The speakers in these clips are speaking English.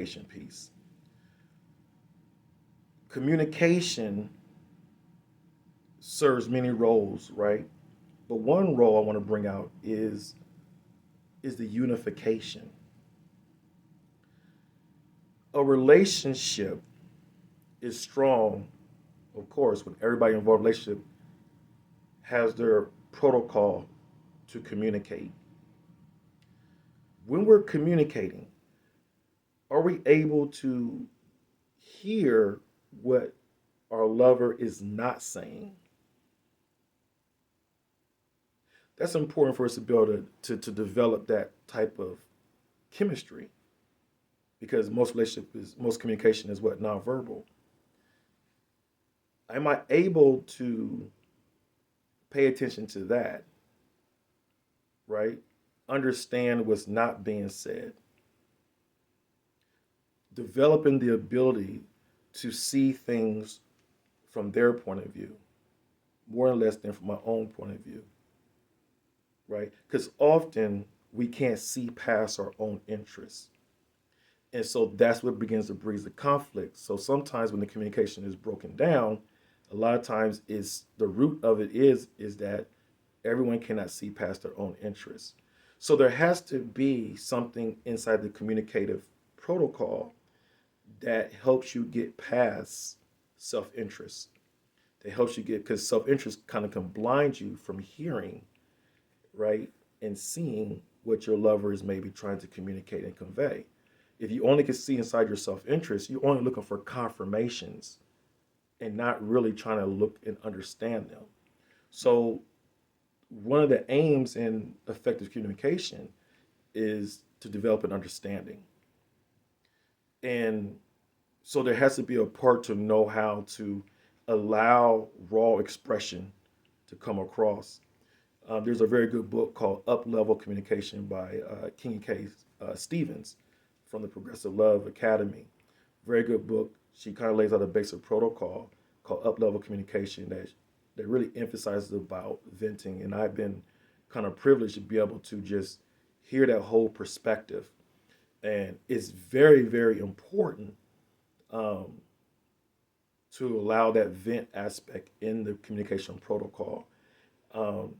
piece. Communication serves many roles, right? But one role I want to bring out is the unification. A relationship is strong, of course, when everybody involved in a relationship has their protocol to communicate. When we're communicating, are we able to hear what our lover is not saying? That's important for us to be able to develop that type of chemistry because most communication is what nonverbal. Am I able to pay attention to that, right? Understand what's not being said, developing the ability to see things from their point of view, more or less than from my own point of view, right? Because often we can't see past our own interests. And so that's what begins to breed the conflict. So sometimes when the communication is broken down, a lot of times is the root of it is that everyone cannot see past their own interests. So there has to be something inside the communicative protocol that helps you get past self-interest. That helps you get because self-interest kind of can blind you from hearing, right, and seeing what your lover is maybe trying to communicate and convey. If you only can see inside your self-interest, you're only looking for confirmations and not really trying to look and understand them. So one of the aims in effective communication is to develop an understanding. And so there has to be a part to know how to allow raw expression to come across. There's a very good book called Up Level Communication by King K. Stevens from the Progressive Love Academy. Very good book. She kind of lays out a basic protocol called Up Level Communication that really emphasizes about venting. And I've been kind of privileged to be able to just hear that whole perspective. And it's very, very important um, to allow that vent aspect in the communication protocol. Um,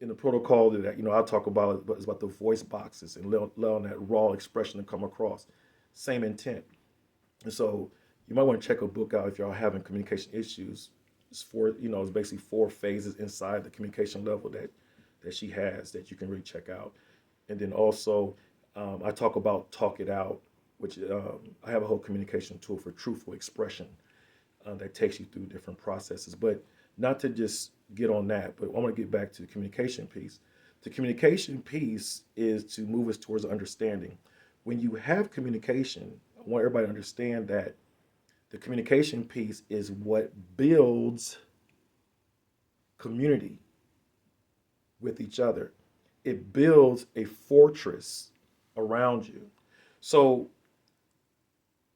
in the protocol that I talk about is about the voice boxes and allowing that raw expression to come across. Same intent. And so you might want to check a book out if y'all having communication issues. It's basically four phases inside the communication level that she has that you can really check out. And then also, I talk about talk it out, which I have a whole communication tool for truthful expression that takes you through different processes. But not to just get on that, but I want to get back to the communication piece. The communication piece is to move us towards understanding. When you have communication, I want everybody to understand that the communication piece is what builds community with each other. It builds a fortress around you. So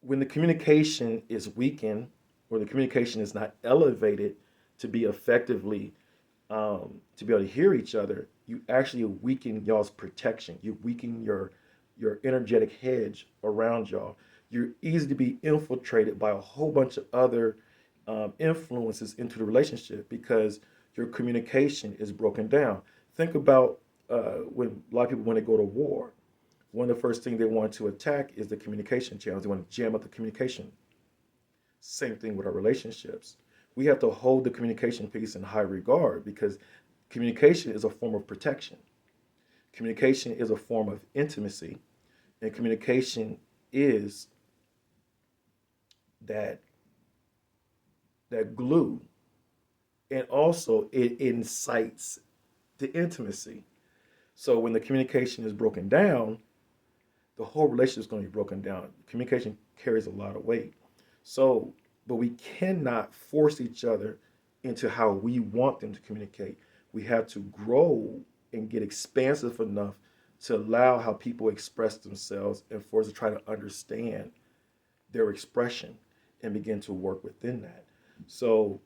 when the communication is weakened or the communication is not elevated to be effectively to be able to hear each other, you actually weaken y'all's protection. You weaken your energetic hedge around y'all. You're easy to be infiltrated by a whole bunch of other influences into the relationship because your communication is broken down. Think about when a lot of people when they go to war, one of the first things they want to attack is the communication channels. They want to jam up the communication. Same thing with our relationships. We have to hold the communication piece in high regard because communication is a form of protection. Communication is a form of intimacy, and communication is that that glue, and also it incites the intimacy. So when the communication is broken down, the whole relationship is going to be broken down. Communication carries a lot of weight. So, but we cannot force each other into how we want them to communicate. We have to grow and get expansive enough to allow how people express themselves and for us to try to understand their expression and begin to work within that. So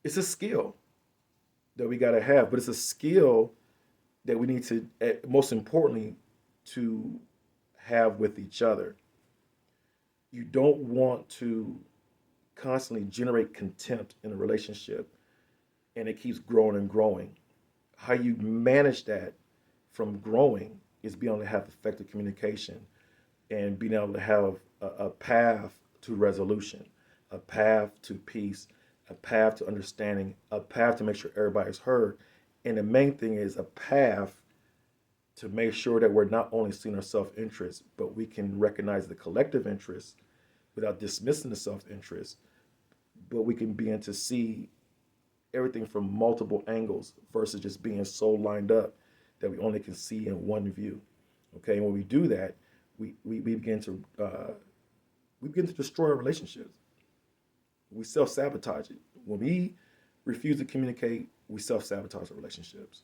it's a skill that we got to have, but it's a skill that we need to, most importantly, to have with each other. You don't want to constantly generate contempt in a relationship and it keeps growing and growing. How you manage that from growing is being able to have effective communication and being able to have a path to resolution, a path to peace, a path to understanding, a path to make sure everybody's heard. And the main thing is a path to make sure that we're not only seeing our self interest, but we can recognize the collective interest without dismissing the self interest, but we can begin to see everything from multiple angles versus just being so lined up that we only can see in one view. Okay, and when we do that, we begin to destroy our relationships. We self sabotage it. When we refuse to communicate, we self sabotage our relationships.